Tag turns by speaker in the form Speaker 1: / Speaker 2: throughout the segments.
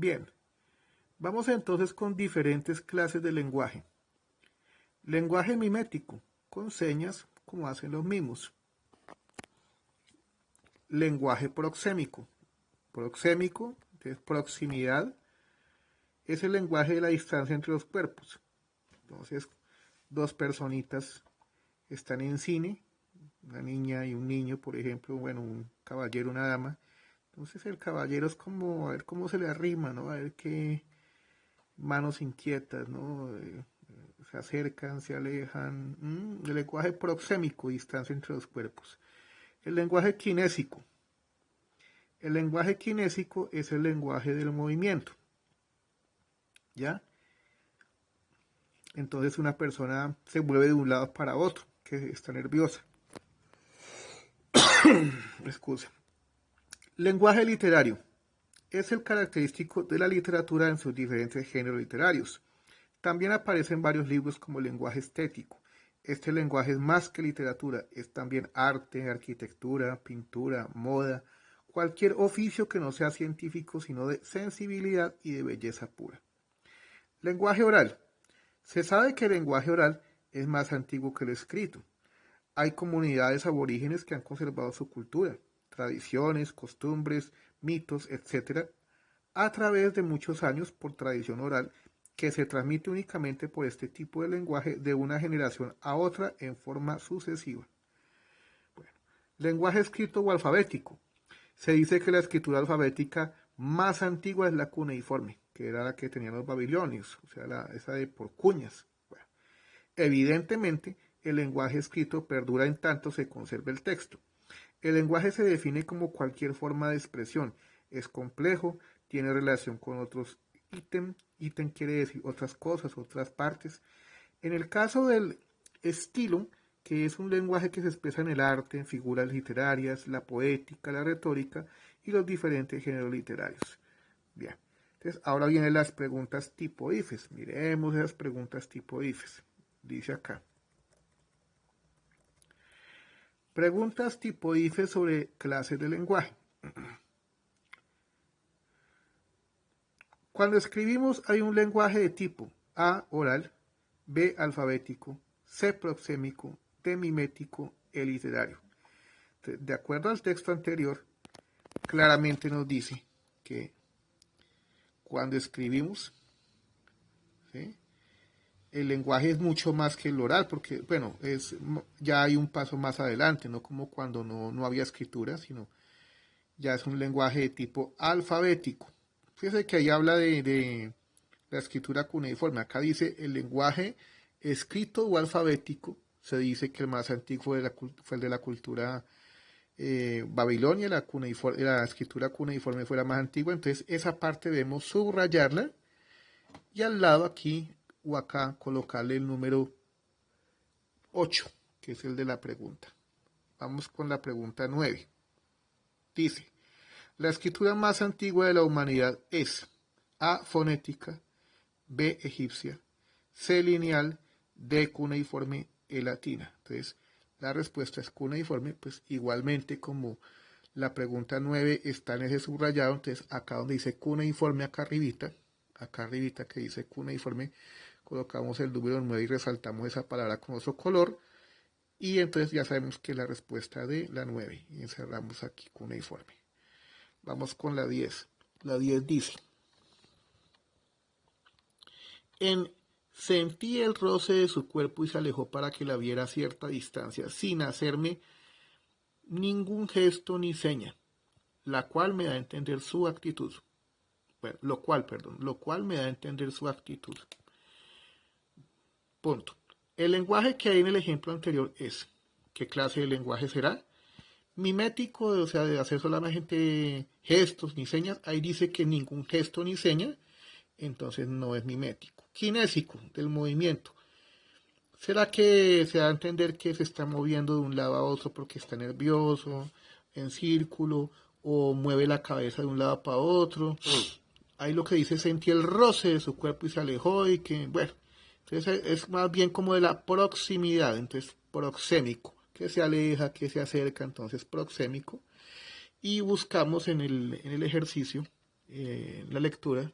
Speaker 1: Bien, vamos entonces con diferentes clases de lenguaje. Lenguaje mimético, con señas como hacen los mimos. Lenguaje proxémico. Proxémico, que es proximidad, es el lenguaje de la distancia entre los cuerpos. Entonces, dos personitas están en cine, una niña y un niño, por ejemplo, bueno, un caballero, una dama. Entonces el caballero es como, a ver cómo se le arrima, ¿no? A ver qué manos inquietas, ¿no? Se acercan, se alejan. El lenguaje proxémico, distancia entre los cuerpos. El lenguaje kinésico. El lenguaje kinésico es el lenguaje del movimiento, ¿ya? Entonces una persona se mueve de un lado para otro, que está nerviosa. Excusa. Lenguaje literario. Es el característico de la literatura en sus diferentes géneros literarios. También aparecen varios libros como lenguaje estético. Este lenguaje es más que literatura, es también arte, arquitectura, pintura, moda, cualquier oficio que no sea científico, sino de sensibilidad y de belleza pura. Lenguaje oral. Se sabe que el lenguaje oral es más antiguo que el escrito. Hay comunidades aborígenes que han conservado su cultura, tradiciones, costumbres, mitos, etc., a través de muchos años por tradición oral que se transmite únicamente por este tipo de lenguaje de una generación a otra en forma sucesiva. Bueno, lenguaje escrito o alfabético. Se dice que la escritura alfabética más antigua es la cuneiforme, que era la que tenían los babilonios, o sea, esa de por cuñas. Bueno, evidentemente, el lenguaje escrito perdura en tanto se conserva el texto. El lenguaje se define como cualquier forma de expresión. Es complejo, tiene relación con otros ítems. Ítem quiere decir otras cosas, otras partes. En el caso del estilo, que es un lenguaje que se expresa en el arte, en figuras literarias, la poética, la retórica y los diferentes géneros literarios. Bien, entonces ahora vienen las preguntas tipo IFES. Miremos esas preguntas tipo IFES. Dice acá. Preguntas tipo IFES sobre clases de lenguaje. Cuando escribimos hay un lenguaje de tipo A, oral, B, alfabético, C, proxémico, D, mimético, E, literario. De acuerdo al texto anterior, claramente nos dice que cuando escribimos, ¿sí?, el lenguaje es mucho más que el oral, porque, bueno, ya hay un paso más adelante, no como cuando no había escritura, sino ya es un lenguaje de tipo alfabético. Fíjese que ahí habla de la escritura cuneiforme. Acá dice el lenguaje escrito o alfabético. Se dice que el más antiguo fue el de la cultura babilonia, la escritura cuneiforme fue la más antigua. Entonces esa parte debemos subrayarla y al lado aquí o acá colocarle el número 8, que es el de la pregunta. Vamos con la pregunta 9. Dice, la escritura más antigua de la humanidad es A, fonética, B, egipcia, C, lineal, D, cuneiforme, E, latina. Entonces, la respuesta es cuneiforme, pues igualmente como la pregunta 9 está en ese subrayado, entonces acá donde dice cuneiforme, acá arribita que dice cuneiforme, colocamos el número 9 y resaltamos esa palabra con otro color, y entonces ya sabemos que es la respuesta de la 9, y encerramos aquí cuneiforme. Vamos con la 10. La 10 dice, sentí el roce de su cuerpo y se alejó para que la viera a cierta distancia, sin hacerme ningún gesto ni seña, la cual me da a entender su actitud. Bueno, lo cual me da a entender su actitud. Punto. El lenguaje que hay en el ejemplo anterior es, ¿qué clase de lenguaje será? Mimético, o sea, de hacer solamente gestos ni señas. Ahí dice que ningún gesto ni seña, entonces no es mimético. Kinésico, del movimiento. ¿Será que se da a entender que se está moviendo de un lado a otro porque está nervioso, en círculo, o mueve la cabeza de un lado para otro? Ahí lo que dice, sentí el roce de su cuerpo y se alejó y que, bueno, entonces es más bien como de la proximidad, entonces proxémico, que se aleja, que se acerca, entonces proxémico. Y buscamos en el ejercicio la lectura,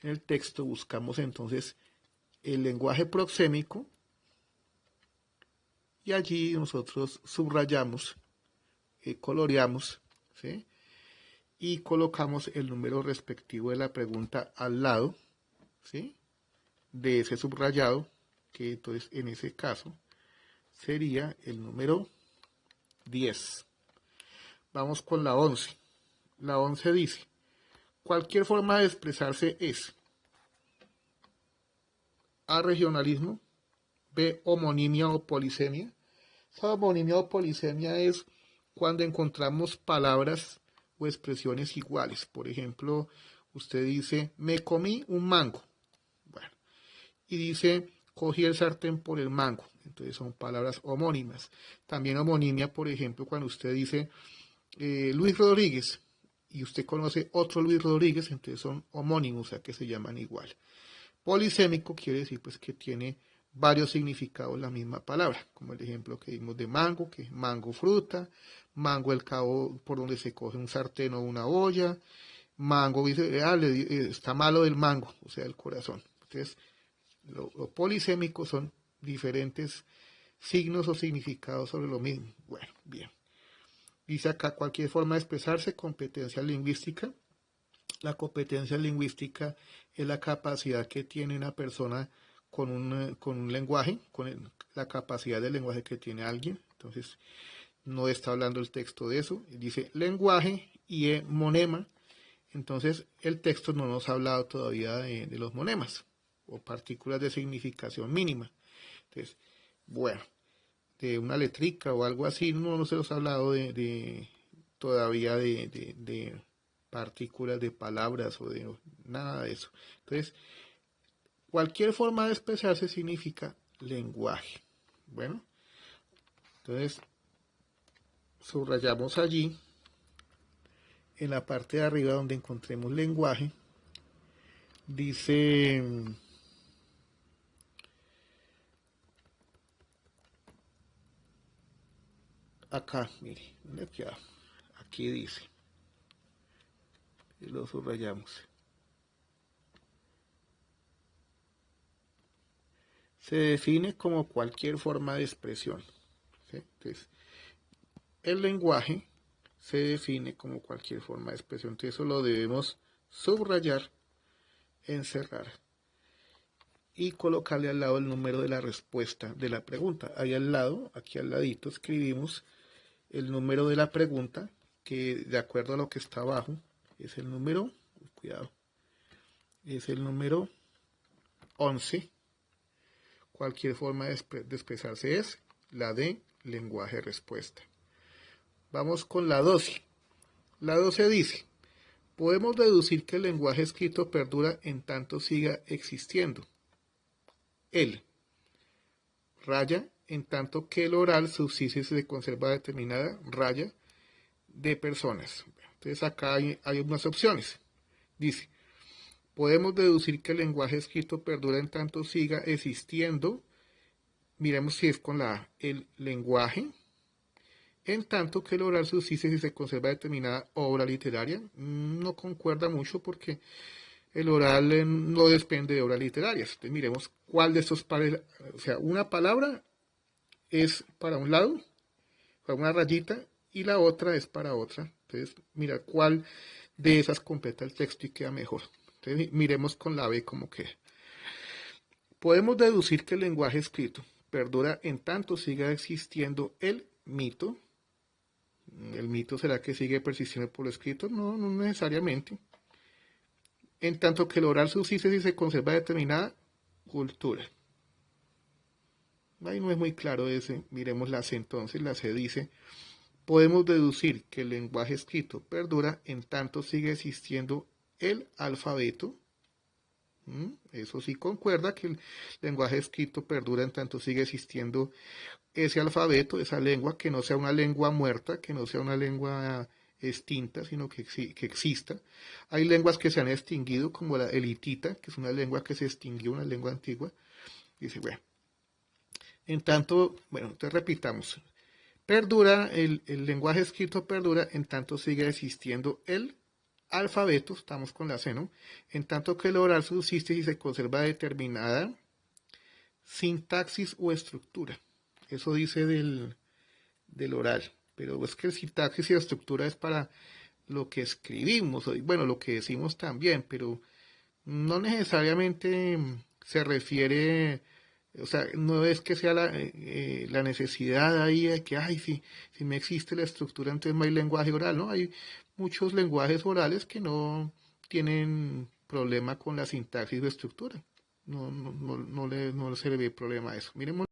Speaker 1: en el texto buscamos entonces el lenguaje proxémico y allí nosotros subrayamos, coloreamos, ¿sí? Y colocamos el número respectivo de la pregunta al lado, ¿sí? De ese subrayado, que entonces en ese caso sería el número 10. Vamos con la 11. La 11 dice, cualquier forma de expresarse es A, regionalismo, B, homonimia o polisemia. Esa homonimia o polisemia es cuando encontramos palabras o expresiones iguales. Por ejemplo, usted dice, me comí un mango. Bueno, y dice, cogí el sartén por el mango. Entonces son palabras homónimas. También homonimia, por ejemplo, cuando usted dice Luis Rodríguez y usted conoce otro Luis Rodríguez, entonces son homónimos, o sea que se llaman igual. Polisémico quiere decir pues que tiene varios significados la misma palabra, como el ejemplo que dimos de mango, que es mango fruta, mango el cabo por donde se coge un sartén o una olla, mango dice, está malo del mango, o sea, el corazón. Entonces, lo polisémico son diferentes signos o significados sobre lo mismo. Bueno, bien. Dice acá cualquier forma de expresarse, competencia lingüística. La competencia lingüística es la capacidad que tiene una persona con un lenguaje, la capacidad del lenguaje que tiene alguien. Entonces, no está hablando el texto de eso. Dice lenguaje y monema. Entonces, el texto no nos ha hablado todavía de los monemas o partículas de significación mínima. Entonces, bueno, de una letrica o algo así, no se nos ha hablado todavía de partículas de palabras o de nada de eso. Entonces, cualquier forma de expresarse significa lenguaje. Bueno, entonces subrayamos allí, en la parte de arriba donde encontremos lenguaje, dice acá, mire, aquí dice, y lo subrayamos. Se define como cualquier forma de expresión. ¿Sí? Entonces, el lenguaje se define como cualquier forma de expresión. Entonces, eso lo debemos subrayar, encerrar y colocarle al lado el número de la respuesta de la pregunta. Ahí al lado, aquí al ladito, escribimos el número de la pregunta, que de acuerdo a lo que está abajo, es el número, cuidado, es el número 11. Cualquier forma de expresarse es la de lenguaje respuesta. Vamos con la 12. La 12 dice, podemos deducir que el lenguaje escrito perdura en tanto siga existiendo. El raya, en tanto que el oral subsiste y se conserva determinada raya de personas. Entonces acá hay unas opciones. Dice, podemos deducir que el lenguaje escrito perdura en tanto siga existiendo. Miremos si es con la A, el lenguaje, en tanto que el oral subsiste si se conserva determinada obra literaria. No concuerda mucho porque el oral no depende de obras literarias. Entonces miremos cuál de estos pares, o sea, una palabra es para un lado, para una rayita, y la otra es para otra. Entonces, mira cuál de esas completa el texto y queda mejor. Entonces, miremos con la B como queda. Podemos deducir que el lenguaje escrito perdura en tanto siga existiendo el mito. ¿El mito será que sigue persistiendo por lo escrito? No, no necesariamente. En tanto que el oral subsiste si se conserva determinada cultura. Ahí no es muy claro ese. Miremos la C entonces. La C dice, podemos deducir que el lenguaje escrito perdura en tanto sigue existiendo el alfabeto. Eso sí concuerda que el lenguaje escrito perdura en tanto sigue existiendo ese alfabeto, esa lengua, que no sea una lengua muerta, que no sea una lengua extinta, sino que exista. Hay lenguas que se han extinguido, como el hitita, que es una lengua que se extinguió, una lengua antigua. Dice, bueno, en tanto, bueno, entonces repitamos. Perdura, el lenguaje escrito perdura en tanto sigue existiendo el alfabeto, estamos con la C, ¿no? En tanto que el oral subsiste si se conserva determinada sintaxis o estructura. Eso dice del oral. Pero es que el sintaxis y la estructura es para lo que escribimos, bueno, lo que decimos también, pero no necesariamente se refiere, o sea, no es que sea la necesidad ahí de que, ay, si no existe la estructura, entonces no hay lenguaje oral, ¿no? Hay muchos lenguajes orales que no tienen problema con la sintaxis o estructura. No se le ve problema a eso. Miremos